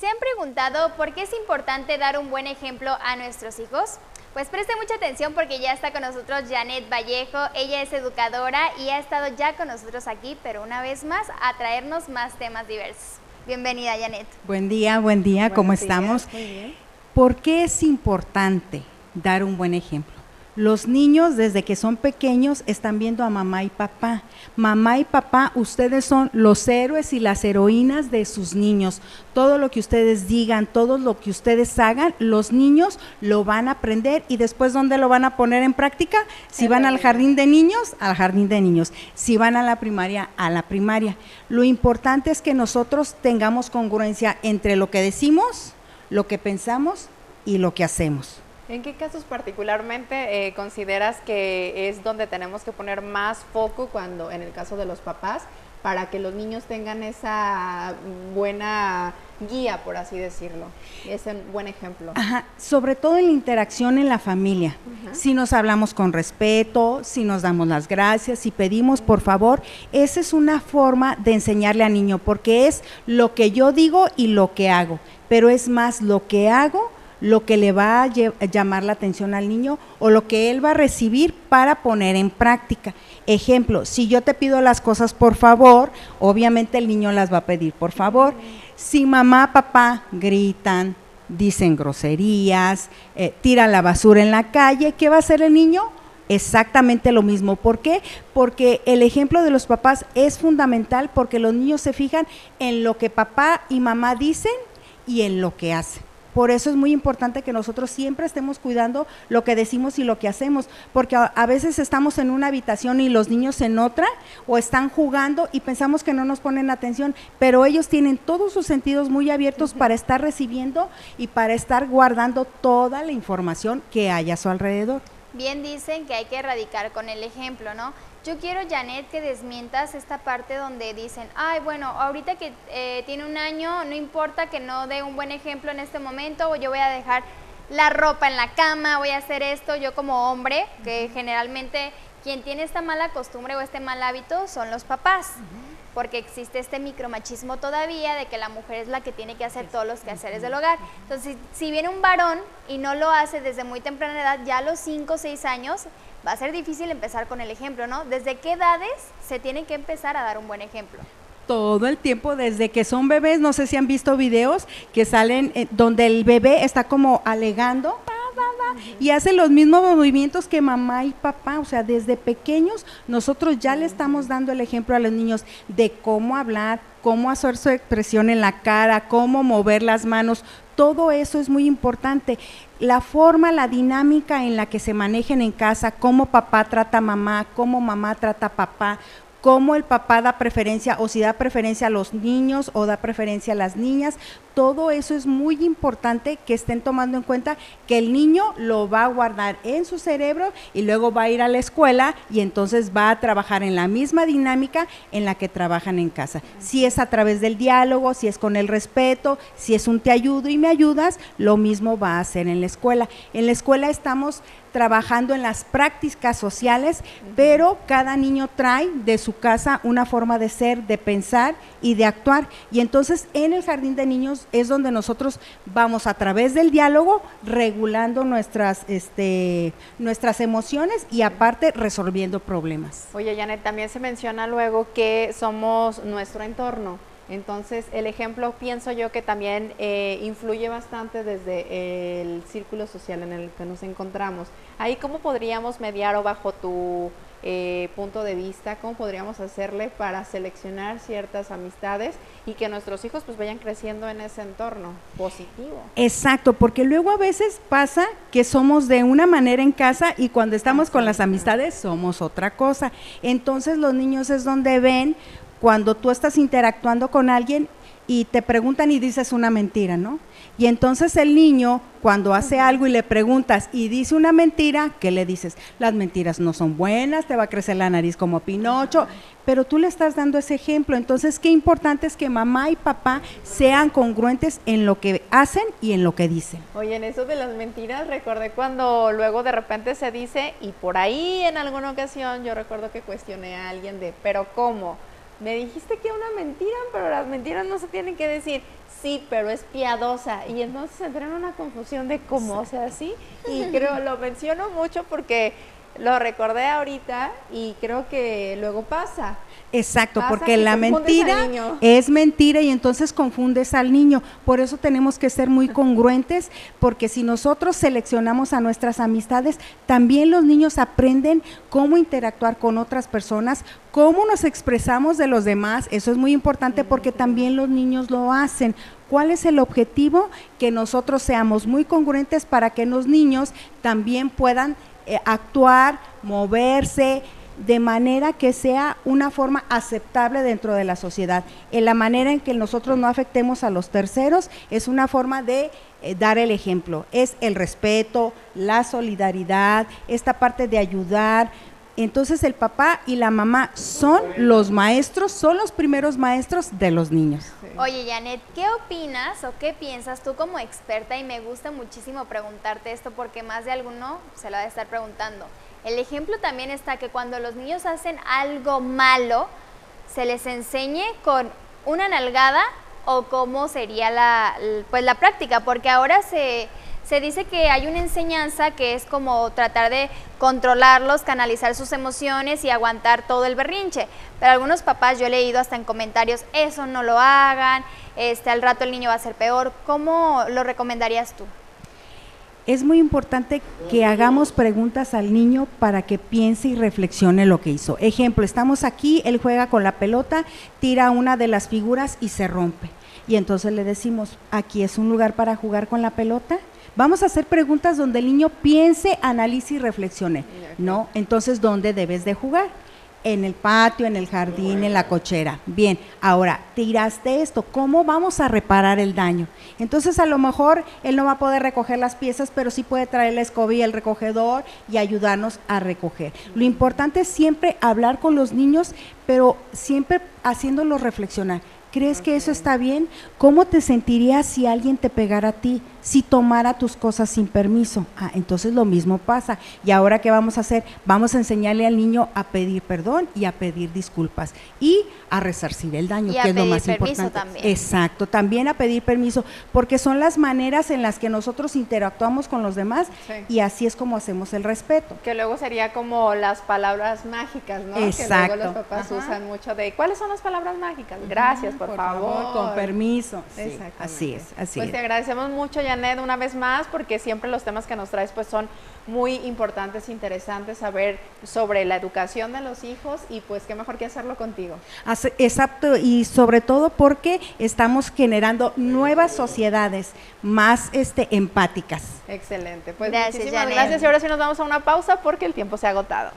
¿Se han preguntado por qué es importante dar un buen ejemplo a nuestros hijos? Pues preste mucha atención porque ya está con nosotros Janet Vallejo. Ella es educadora y ha estado ya con nosotros aquí, pero una vez más a traernos más temas diversos. Bienvenida, Janet. Buen día, ¿cómo estamos? Muy bien. ¿Por qué es importante dar un buen ejemplo? Los niños desde que son pequeños están viendo a mamá y papá. Mamá y papá, ustedes son los héroes y las heroínas de sus niños. Todo lo que ustedes digan, todo lo que ustedes hagan, los niños lo van a aprender y después ¿dónde lo van a poner en práctica? Si van al jardín de niños, al jardín de niños. Si van a la primaria, a la primaria. Lo importante es que nosotros tengamos congruencia entre lo que decimos, lo que pensamos y lo que hacemos. ¿En qué casos particularmente consideras que es donde tenemos que poner más foco cuando, en el caso de los papás, para que los niños tengan esa buena guía, por así decirlo, ese buen ejemplo? Ajá, sobre todo en la interacción en la familia. Si nos hablamos con respeto, si nos damos las gracias, si pedimos por favor, esa es una forma de enseñarle al niño, porque es lo que yo digo y lo que hago, pero es más lo que hago, lo que le va a llamar la atención al niño o lo que él va a recibir para poner en práctica. Ejemplo, si yo te pido las cosas por favor, obviamente el niño las va a pedir por favor. Si mamá, papá gritan, dicen groserías, tiran la basura en la calle, ¿qué va a hacer el niño? Exactamente lo mismo. ¿Por qué? Porque el ejemplo de los papás es fundamental porque los niños se fijan en lo que papá y mamá dicen y en lo que hacen. Por eso es muy importante que nosotros siempre estemos cuidando lo que decimos y lo que hacemos, porque a veces estamos en una habitación y los niños en otra, o están jugando y pensamos que no nos ponen atención, pero ellos tienen todos sus sentidos muy abiertos para estar recibiendo y para estar guardando toda la información que hay a su alrededor. Bien dicen que hay que erradicar con el ejemplo, ¿no? Yo quiero, Janet, que desmientas esta parte donde dicen, ay, bueno, ahorita que tiene un año, no importa que no dé un buen ejemplo en este momento, o yo voy a dejar la ropa en la cama, voy a hacer esto, yo como hombre, que generalmente quien tiene esta mala costumbre o este mal hábito son los papás, porque existe este micromachismo todavía de que la mujer es la que tiene que hacer todos los quehaceres del hogar. Entonces, si viene un varón y no lo hace desde muy temprana edad, ya a los 5 o 6 años, va a ser difícil empezar con el ejemplo, ¿no? ¿Desde qué edades se tiene que empezar a dar un buen ejemplo? Todo el tiempo, desde que son bebés. No sé si han visto videos que salen donde el bebé está como alegando y hace los mismos movimientos que mamá y papá. O sea, desde pequeños nosotros ya le estamos dando el ejemplo a los niños de cómo hablar, cómo hacer su expresión en la cara, cómo mover las manos. Todo eso es muy importante. La forma, la dinámica en la que se manejen en casa, cómo papá trata a mamá, cómo mamá trata a papá, cómo el papá da preferencia o si da preferencia a los niños o da preferencia a las niñas, todo eso es muy importante que estén tomando en cuenta que el niño lo va a guardar en su cerebro y luego va a ir a la escuela y entonces va a trabajar en la misma dinámica en la que trabajan en casa. Si es a través del diálogo, si es con el respeto, si es un te ayudo y me ayudas, lo mismo va a hacer en la escuela. En la escuela estamos trabajando en las prácticas sociales, pero cada niño trae de su casa una forma de ser, de pensar y de actuar, y entonces en el jardín de niños es donde nosotros vamos a través del diálogo regulando nuestras emociones y aparte resolviendo problemas. Oye, Janet, también se menciona luego que somos nuestro entorno. Entonces, el ejemplo pienso yo que también influye bastante desde el círculo social en el que nos encontramos. Ahí, ¿cómo podríamos mediar o bajo tu punto de vista, cómo podríamos hacerle para seleccionar ciertas amistades y que nuestros hijos pues vayan creciendo en ese entorno positivo? Exacto, porque luego a veces pasa que somos de una manera en casa y cuando estamos con las amistades somos otra cosa. Entonces los niños es donde ven cuando tú estás interactuando con alguien y te preguntan y dices una mentira, ¿no? Y entonces el niño, cuando hace algo y le preguntas y dice una mentira, ¿qué le dices? Las mentiras no son buenas, te va a crecer la nariz como Pinocho, pero tú le estás dando ese ejemplo. Entonces, qué importante es que mamá y papá sean congruentes en lo que hacen y en lo que dicen. Oye, en eso de las mentiras, recordé cuando luego de repente se dice, y por ahí en alguna ocasión yo recuerdo que cuestioné a alguien de, ¿pero cómo? me dijiste que una mentira, pero las mentiras no se tienen que decir. Sí, pero es piadosa. Y entonces entra en una confusión de cómo, o sea, sí. Y creo, lo menciono mucho porque lo recordé ahorita y creo que luego pasa. Exacto, Pasa porque que la confundes mentira al niño. es mentira y entonces confundes al niño. Por eso tenemos que ser muy congruentes, porque si nosotros seleccionamos a nuestras amistades, también los niños aprenden cómo interactuar con otras personas, cómo nos expresamos de los demás. Eso es muy importante porque también los niños lo hacen. ¿Cuál es el objetivo? Que nosotros seamos muy congruentes para que los niños también puedan actuar, moverse, de manera que sea una forma aceptable dentro de la sociedad. En la manera en que nosotros no afectemos a los terceros es una forma de dar el ejemplo, es el respeto, la solidaridad, esta parte de ayudar. Entonces el papá y la mamá son los maestros, son los primeros maestros de los niños. Oye, Janet, ¿qué opinas o qué piensas tú como experta? Y me gusta muchísimo preguntarte esto porque más de alguno se lo va a estar preguntando. El ejemplo también está que cuando los niños hacen algo malo, se les enseñe con una nalgada o cómo sería la práctica, porque ahora se dice que hay una enseñanza que es como tratar de controlarlos, canalizar sus emociones y aguantar todo el berrinche. Pero algunos papás, yo he leído hasta en comentarios, eso no lo hagan, al rato el niño va a ser peor. ¿Cómo lo recomendarías tú? Es muy importante que hagamos preguntas al niño para que piense y reflexione lo que hizo. Ejemplo, estamos aquí, él juega con la pelota, tira una de las figuras y se rompe. Y entonces le decimos, ¿aquí es un lugar para jugar con la pelota? Vamos a hacer preguntas donde el niño piense, analice y reflexione, ¿no? Entonces, ¿dónde debes de jugar? En el patio, en el jardín, en la cochera. Bien, ahora, tiraste esto, ¿cómo vamos a reparar el daño? Entonces, a lo mejor él no va a poder recoger las piezas, pero sí puede traer la escoba y el recogedor y ayudarnos a recoger. Lo importante es siempre hablar con los niños, pero siempre haciéndolos reflexionar. ¿Crees que eso está bien? ¿Cómo te sentirías si alguien te pegara a ti, si tomara tus cosas sin permiso? Entonces lo mismo pasa. ¿Y ahora qué vamos a hacer? Vamos a enseñarle al niño a pedir perdón y a pedir disculpas y a resarcir el daño, que es lo más importante. También. Exacto, también a pedir permiso, porque son las maneras en las que nosotros interactuamos con los demás y así es como hacemos el respeto. Que luego sería como las palabras mágicas, ¿no? Exacto. Que luego los papás usan mucho de, ¿cuáles son las palabras mágicas? Gracias, por favor. Con permiso. Sí, Exactamente. así es, así pues es. te agradecemos mucho, Janet, una vez más, porque siempre los temas que nos traes pues son muy importantes, interesantes, saber sobre la educación de los hijos y pues qué mejor que hacerlo contigo. Exacto, y sobre todo porque estamos generando nuevas sociedades más empáticas. Excelente, pues gracias, muchísimas Janet. gracias y ahora sí nos vamos a una pausa porque el tiempo se ha agotado.